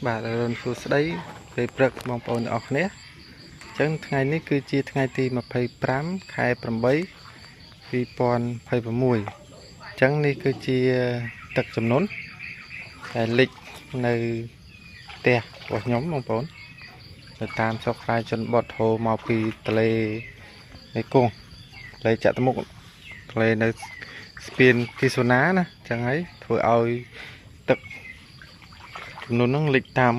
បាទរនសួស្ដីពេលព្រឹកបងប្អូនទាំងអស់គ្នាអញ្ចឹងថ្ងៃនេះគឺជាថ្ងៃទី25ខែ8 2026អញ្ចឹងនេះគឺជាទឹកចំនួនដែលលិចនៅផ្ទះរបស់ខ្ញុំបងប្អូននៅតាមស្រុកខ្លាយជនបទហូរមកពីទន្លេមេគង្គទន្លេចតុមុខទន្លេនៅស្ពានគិសូណាណាអញ្ចឹងហើយធ្វើឲ្យទឹកចំនួនហ្នឹងលិចតាម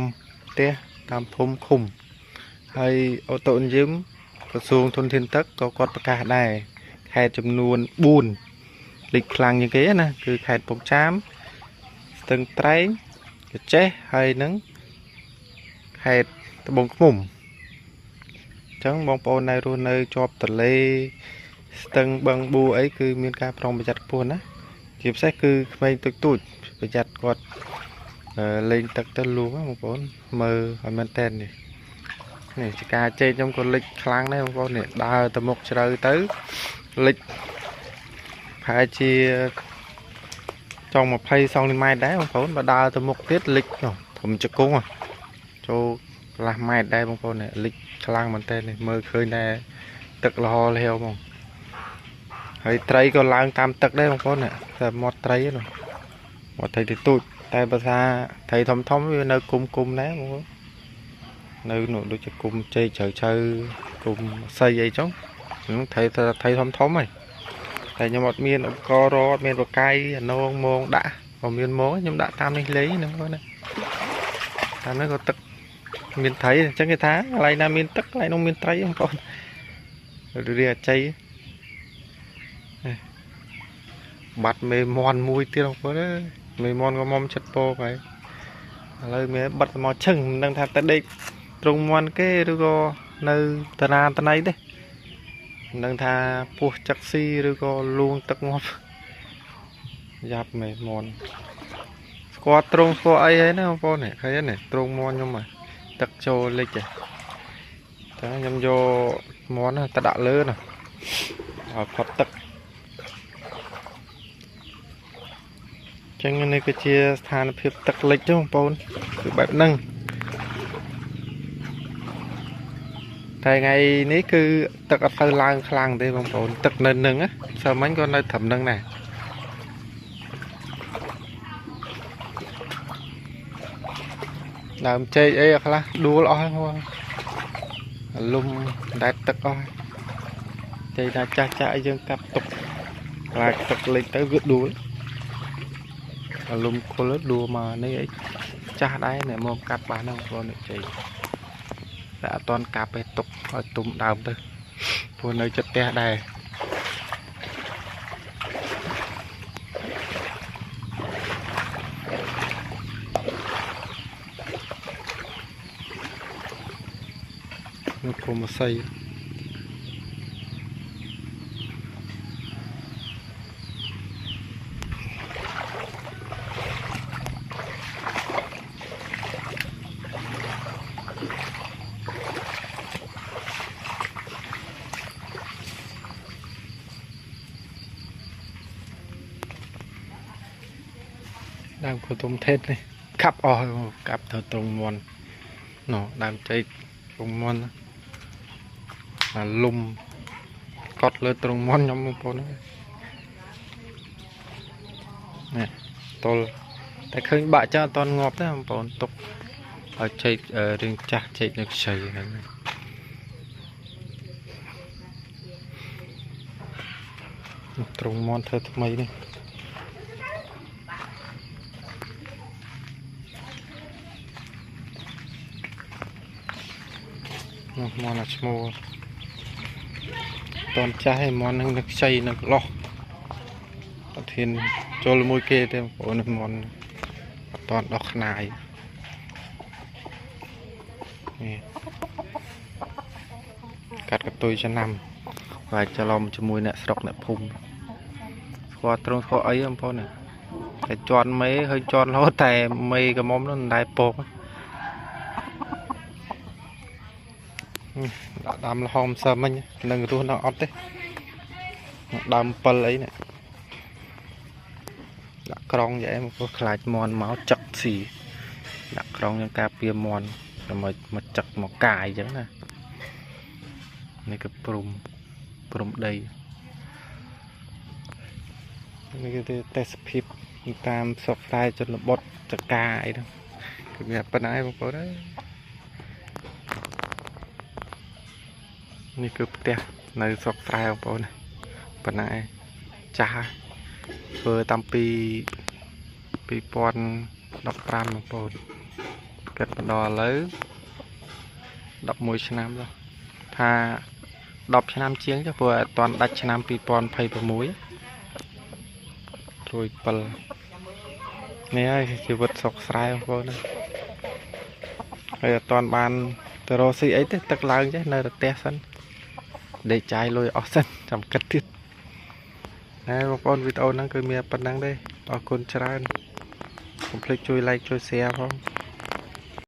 ផ្ទះតាមភូមិឃុំហើយអូតូនយឹមក្រសួងធនធានទឹកក៏គាត់ប្រកាសដែរខេត្តចំនួន4លិចខ្លាំងជាងគេណាគឺខេត្តពុកចាមស្ទឹងត្រែងកចេះហើយនឹងខេត្តត្បូងឃ្មុំអញ្ចឹងបងប្អូនដែលរស់នៅជាប់ទន្លេស្ទឹងបឹងបួអីគឺមានការប្រុងប្រយ័ត្នខ្ពស់ណាជាពិសេសគឺក្មេងទូចប្រយ័ត្នគាត់លេងទឹកទៅលូបងប្អូនមើលឲ្យមែនតើនេះចការចេកខ្ញុំក៏លិចខ្លាំងដែរបងប្អូននេះដើរទៅមុខជ្រៅទៅលិចប្រហែលជាចុង20សង់ទីម៉ែត្រដែរបងប្អូនបើដើរទៅមុខទៀតលិចធំជង្គង់ចូលកន្លះម៉ែត្រដែរបងប្អូននេះលិចខ្លាំងមែនតើនេះមើលឃើញតែទឹកលហលហេវហ្មងហើយត្រីក៏ឡើងតាមទឹកដែរបងប្អូននេះតែមាត់ត្រីហ្នឹងមាត់ត្រីទូចតែភាសាត្រីធំវានៅគុំដែរបងប្អូននៅនោះដូចជាគុំចេកជ្រៅគុំស័យអីចឹងហ្នឹងត្រីធំហើយតែខ្ញុំអត់មានឧបករណ៍រត់មានបកាយអានងមងដាក់ក៏មានមងខ្ញុំដាក់តាមនេះលេងហ្នឹងបងណាតាមនេះក៏ទឹកមានត្រីអញ្ចឹងគេថាកន្លែងណាមានទឹកកន្លែងនោះមានត្រីបងប្អូនរៀអចៃបាត់មេមន់មួយទៀតបងប្អូនអើយមេមន់ក៏មុំចិត្តពោហើយឥឡូវមេបាត់មកឈឹងមិនដឹងថាទៅដេកត្រង់មន់គេឬក៏នៅតារាតណៃទេមិនដឹងថាពោះចឹកស៊ីឬក៏លួងទឹកងាប់យ៉ាប់មេមន់ស្គាល់ត្រង់ស្គាល់អីហើយណាបងប្អូនឃើញទេត្រង់មន់ខ្ញុំហ្នឹងទឹកចូលលិចតែខ្ញុំយកមន់ទៅដាក់លើណាឲ្យផុតទឹកចឹងនេះគឺជាស្ថានភាពទឹកលិចទេបងប្អូនគឺបែបហ្នឹងតែថ្ងៃនេះគឺទឹកអត់ទៅឡើងខ្លាំងទេបងប្អូនទឹកនៅនឹងសើមិញក៏នៅត្រឹមហ្នឹងដែរដើមចេកអីខ្លះដួលអស់ហ្នឹងលំដែតទឹកអស់ចេកណាចាស់អីយើងកាប់ទុកខ្លាចទឹកលិចទៅវាដួលលំគល់ដួលមកនេះអីចាស់ដែរអ្នកមកកាត់បានហ្នឹងបងប្អូននេះចេកតែអត់តន់កាប់ទេទុកឲ្យទុំដើមទៅព្រោះនៅចិត្តផ្ទះដែរនោះគុំស័យដើមគុំថេតនេះកាប់អស់កាប់ទៅត្រង់មន់ណោដើមចេកត្រង់មន់លំកត់លើត្រង់មន់ខ្ញុំបងប្អូននេះតលតែឃើញបាក់ចាអត់តន់ងាប់ទេបងប្អូនទុកឲ្យចេករឿងចាស់ចេកនៅខ្ចីហ្នឹងត្រង់មន់ធ្វើថ្មីនេះមន់ឈ្មោះតនចាស់ឲ្យមន់នឹងខ្ចីនឹងលោះប្រធានចូលមួយគេទេបងប្អូនមន់អត់តន់ដោះខ្នាយនេះកាត់កតុយចំណាំហើយច្រឡំជាមួយអ្នកស្រុកអ្នកភូមិស្គាល់ត្រង់ស្គាល់អីបងប្អូនតែជន់មេហើយជន់រហូតតែមេកមុំនោះមិនដែរពកដាក់ដើមល្ហមសើមិញនឹងរស់នៅអត់ទេដើម7អីនេះដាក់ក្រងយ៉ាងមកខ្លាចមន់មកចឹកស៊ី đặt trong những cà phê mòn rồi mà chặt một cài giống nè này cái prum đây này cái test pip tam sọc tay cho nó bọt chặt cài đó cái nhà bên ai có đấyนี่คือเตียในสกไตรของผมนะปนายจ้าเปิดตามปีปอนดอกปรามของผมเกิดดอเลยดอกมวยชนะแล้วถ้าดอกชนะเชียงจะเปิดตอนดัชชนะปีปอนไพ่ประมวยรวยเปลนี่คือวัดสกไตรของผมนะตอนบานตโรสีไอ้ตึกลางใช่ในตะเตสันđể trái lôi ở sân trong cắt tiết này một con video năng cười mía bật năng đây ở con tràn complete chui like chui share không